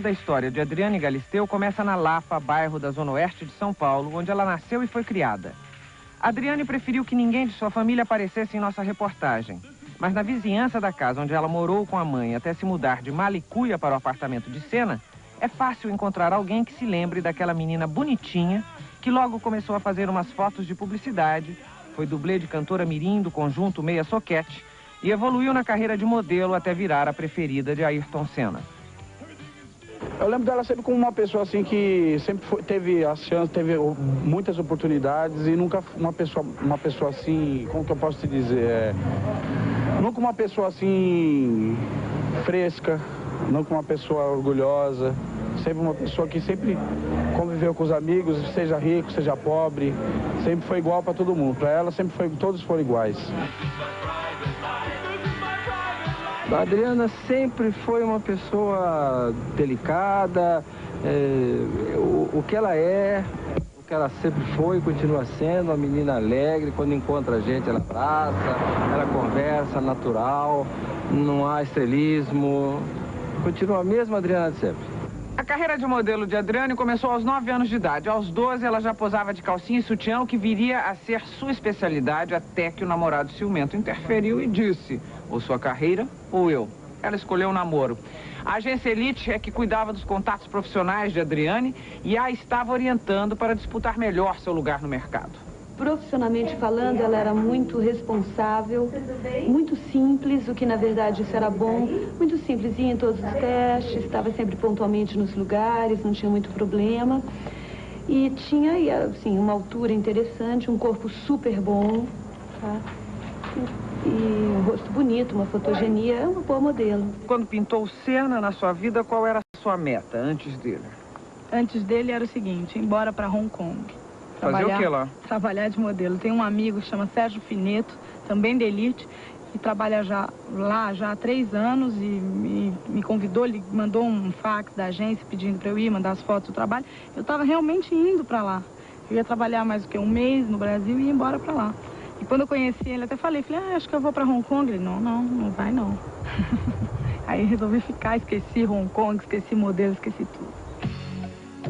da história de Adriane Galisteu começa na Lapa, bairro da Zona Oeste de São Paulo, onde ela nasceu e foi criada. Adriane preferiu que ninguém de sua família aparecesse em nossa reportagem. Mas na vizinhança da casa onde ela morou com a mãe até se mudar de Malicuia para o apartamento de Sena, é fácil encontrar alguém que se lembre daquela menina bonitinha que logo começou a fazer umas fotos de publicidade, foi dublê de cantora mirim do conjunto Meia Soquete e evoluiu na carreira de modelo até virar a preferida de Ayrton Senna. Eu lembro dela sempre como uma pessoa assim que sempre teve a chance, teve muitas oportunidades e nunca uma pessoa assim, como que eu posso te dizer, nunca uma pessoa assim fresca, nunca uma pessoa orgulhosa, sempre uma pessoa que sempre conviveu com os amigos, seja rico, seja pobre, sempre foi igual para todo mundo. Para ela sempre foi, todos foram iguais. A Adriana sempre foi uma pessoa delicada, o que ela é, o que ela sempre foi, continua sendo, uma menina alegre. Quando encontra a gente, ela abraça, ela conversa, natural, não há estrelismo, continua a mesma Adriana de sempre. A carreira de modelo de Adriane começou aos 9 anos de idade. Aos 12, ela já posava de calcinha e sutiã, o que viria a ser sua especialidade, até que o namorado ciumento interferiu e disse: ou sua carreira ou eu. Ela escolheu o namoro. A agência Elite é que cuidava dos contatos profissionais de Adriane e a estava orientando para disputar melhor seu lugar no mercado. Profissionalmente falando, ela era muito responsável, muito simples, o que na verdade isso era bom, muito simples, ia em todos os testes, estava sempre pontualmente nos lugares, não tinha muito problema. E tinha, assim, uma altura interessante, um corpo super bom, tá? E um rosto bonito, uma fotogenia, é uma boa modelo. Quando pintou o Senna na sua vida, qual era a sua meta antes dele? Antes dele era o seguinte: ir embora para Hong Kong. Fazer o que lá? Trabalhar de modelo. Tem um amigo que chama Sérgio Fineto, também da Elite, que trabalha lá já há 3 anos e me convidou, ele mandou um fax da agência pedindo para eu ir, mandar as fotos do trabalho. Eu estava realmente indo para lá. Eu ia trabalhar mais do que 1 mês no Brasil e ia embora para lá. E quando eu conheci ele, até falei, acho que eu vou para Hong Kong. Ele, não vai não. Aí resolvi ficar, esqueci Hong Kong, esqueci modelo, esqueci tudo.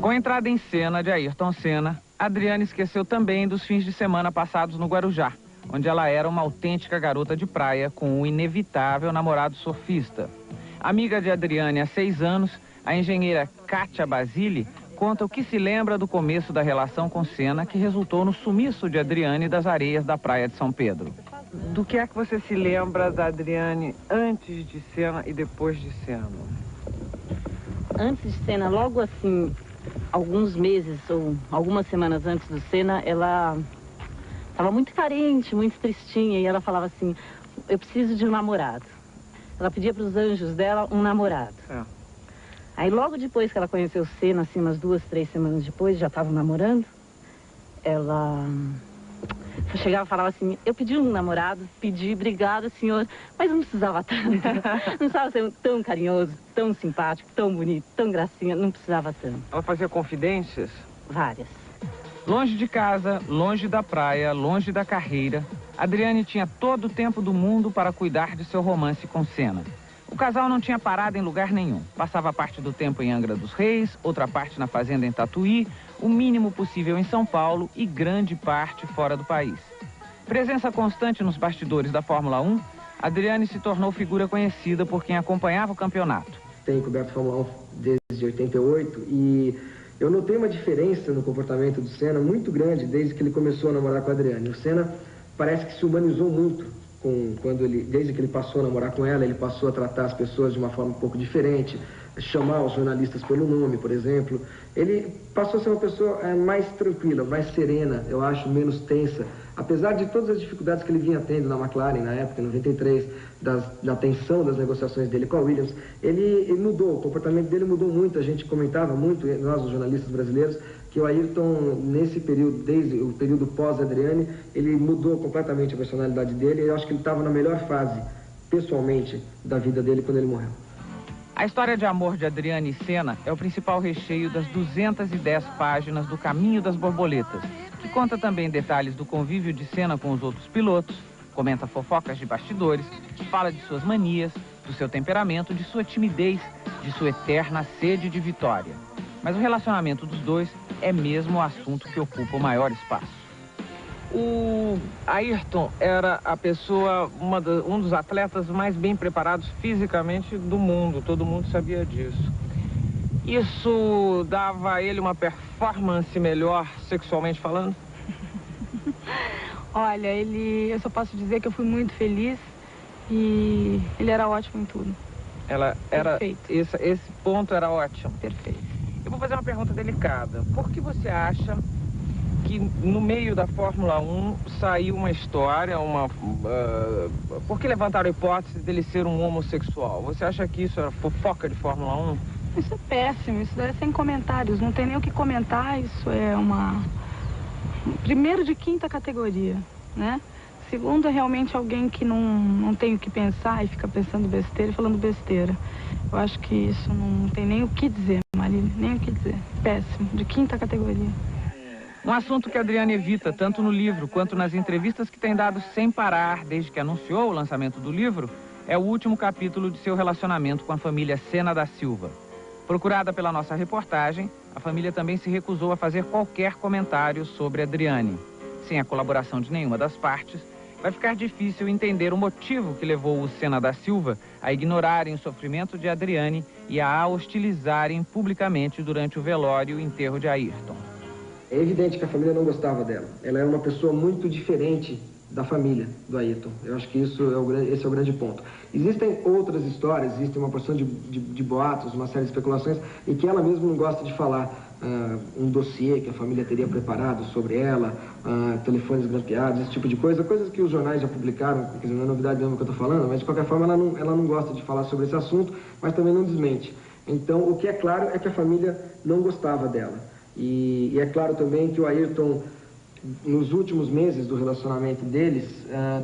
Com a entrada em cena de Ayrton Senna, Adriane esqueceu também dos fins de semana passados no Guarujá, onde ela era uma autêntica garota de praia com um inevitável namorado surfista. Amiga de Adriane há 6 anos, a engenheira Kátia Basile conta o que se lembra do começo da relação com Senna, que resultou no sumiço de Adriane das areias da praia de São Pedro. Do que é que você se lembra da Adriane antes de Senna e depois de Senna? Antes de Senna, logo assim, alguns meses ou algumas semanas antes do Senna, ela estava muito carente, muito tristinha, e ela falava assim: eu preciso de um namorado. Ela pedia para os anjos dela um namorado. Aí logo depois que ela conheceu o Senna, assim, umas 2, 3 semanas depois, já estavam namorando, ela chegava e falava assim: eu pedi um namorado, pedi, obrigada, senhor, mas não precisava tanto. Não precisava ser tão carinhoso, tão simpático, tão bonito, tão gracinha, não precisava tanto. Ela fazia confidências? Várias. Longe de casa, longe da praia, longe da carreira, Adriane tinha todo o tempo do mundo para cuidar de seu romance com Senna. O casal não tinha parado em lugar nenhum. Passava parte do tempo em Angra dos Reis, outra parte na fazenda em Tatuí, o mínimo possível em São Paulo e grande parte fora do país. Presença constante nos bastidores da Fórmula 1, Adriane se tornou figura conhecida por quem acompanhava o campeonato. Tenho coberto Fórmula 1 desde 88 e eu notei uma diferença no comportamento do Senna muito grande desde que ele começou a namorar com a Adriane. O Senna parece que se humanizou muito. Desde que ele passou a namorar com ela, ele passou a tratar as pessoas de uma forma um pouco diferente, chamar os jornalistas pelo nome, por exemplo. Ele passou a ser uma pessoa mais tranquila, mais serena, eu acho, menos tensa. Apesar de todas as dificuldades que ele vinha tendo na McLaren, na época, em 93, da tensão das negociações dele com a Williams, ele mudou, o comportamento dele mudou muito. A gente comentava muito, nós, os jornalistas brasileiros, que o Ayrton, nesse período, desde o período pós-Adriane, ele mudou completamente a personalidade dele. Eu acho que ele estava na melhor fase, pessoalmente, da vida dele quando ele morreu. A história de amor de Adriane e Senna é o principal recheio das 210 páginas do Caminho das Borboletas, que conta também detalhes do convívio de Senna com os outros pilotos, comenta fofocas de bastidores, fala de suas manias, do seu temperamento, de sua timidez, de sua eterna sede de vitória. Mas o relacionamento dos dois é mesmo o assunto que ocupa o maior espaço. O Ayrton era a pessoa, um dos atletas mais bem preparados fisicamente do mundo, todo mundo sabia disso. Isso dava a ele uma performance melhor, sexualmente falando? Olha, eu só posso dizer que eu fui muito feliz e ele era ótimo em tudo. Perfeito. Esse ponto era ótimo. Perfeito. Eu vou fazer uma pergunta delicada. Por que você acha que no meio da Fórmula 1 saiu uma história, por que levantaram a hipótese dele ser um homossexual? Você acha que isso era fofoca de Fórmula 1? Isso é péssimo, isso é sem comentários, não tem nem o que comentar, isso é primeiro de quinta categoria, né? Segundo, é realmente alguém que não tem o que pensar e fica pensando besteira e falando besteira. Eu acho que isso não tem nem o que dizer, Marília, nem o que dizer. Péssimo, de quinta categoria. Um assunto que a Adriana evita, tanto no livro quanto nas entrevistas que tem dado sem parar desde que anunciou o lançamento do livro, é o último capítulo de seu relacionamento com a família Senna da Silva. Procurada pela nossa reportagem, a família também se recusou a fazer qualquer comentário sobre Adriane. Sem a colaboração de nenhuma das partes, vai ficar difícil entender o motivo que levou o Senna da Silva a ignorarem o sofrimento de Adriane e a hostilizarem publicamente durante o velório e enterro de Ayrton. É evidente que a família não gostava dela. Ela era uma pessoa muito diferente da família do Ayrton. Eu acho que esse é o grande ponto. Existem outras histórias, existe uma porção de boatos, uma série de especulações, e que ela mesma não gosta de falar. Um dossiê que a família teria preparado sobre ela, telefones grampeados, esse tipo de coisa, coisas que os jornais já publicaram, quer dizer, não é novidade nenhuma que eu estou falando, mas de qualquer forma ela não gosta de falar sobre esse assunto, mas também não desmente. Então, o que é claro é que a família não gostava dela. E é claro também que o Ayrton, nos últimos meses do relacionamento deles,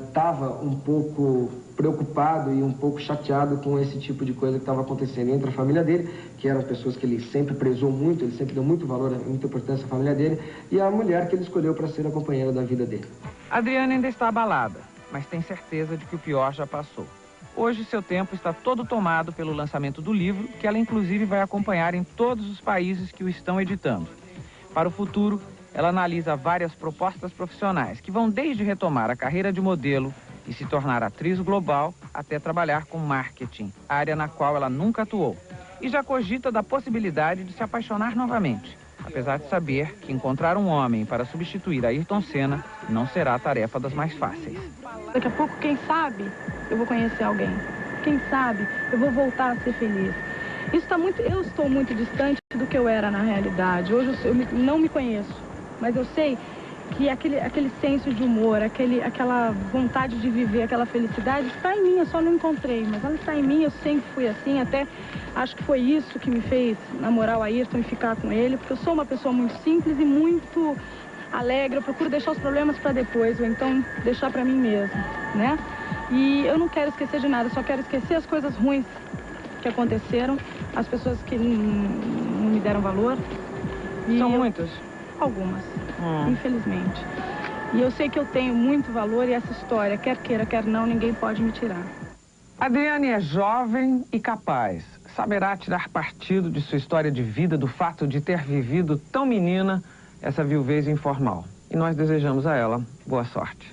estava um pouco preocupado e um pouco chateado com esse tipo de coisa que estava acontecendo entre a família dele, que eram as pessoas que ele sempre prezou muito, ele sempre deu muito valor, muita importância à família dele, e a mulher que ele escolheu para ser a companheira da vida dele. A Adriana ainda está abalada, mas tem certeza de que o pior já passou. Hoje, seu tempo está todo tomado pelo lançamento do livro, que ela inclusive vai acompanhar em todos os países que o estão editando. Para o futuro, ela analisa várias propostas profissionais, que vão desde retomar a carreira de modelo e se tornar atriz global, até trabalhar com marketing, área na qual ela nunca atuou. E já cogita da possibilidade de se apaixonar novamente, apesar de saber que encontrar um homem para substituir Ayrton Senna não será a tarefa das mais fáceis. Daqui a pouco, quem sabe, eu vou conhecer alguém. Quem sabe, eu vou voltar a ser feliz. Eu estou muito distante do que eu era na realidade. Hoje eu não me conheço, mas eu sei que aquele senso de humor, aquela vontade de viver, aquela felicidade está em mim, eu só não encontrei, mas ela está em mim, eu sempre fui assim, até acho que foi isso que me fez namorar o Ayrton e ficar com ele, porque eu sou uma pessoa muito simples e muito alegre, eu procuro deixar os problemas para depois, ou então deixar para mim mesma, né? E eu não quero esquecer de nada, eu só quero esquecer as coisas ruins que aconteceram, as pessoas que não me deram valor. São muitas? Algumas, infelizmente. E eu sei que eu tenho muito valor e essa história, quer queira, quer não, ninguém pode me tirar. Adriane é jovem e capaz. Saberá tirar partido de sua história de vida, do fato de ter vivido tão menina essa viuvez informal. E nós desejamos a ela boa sorte.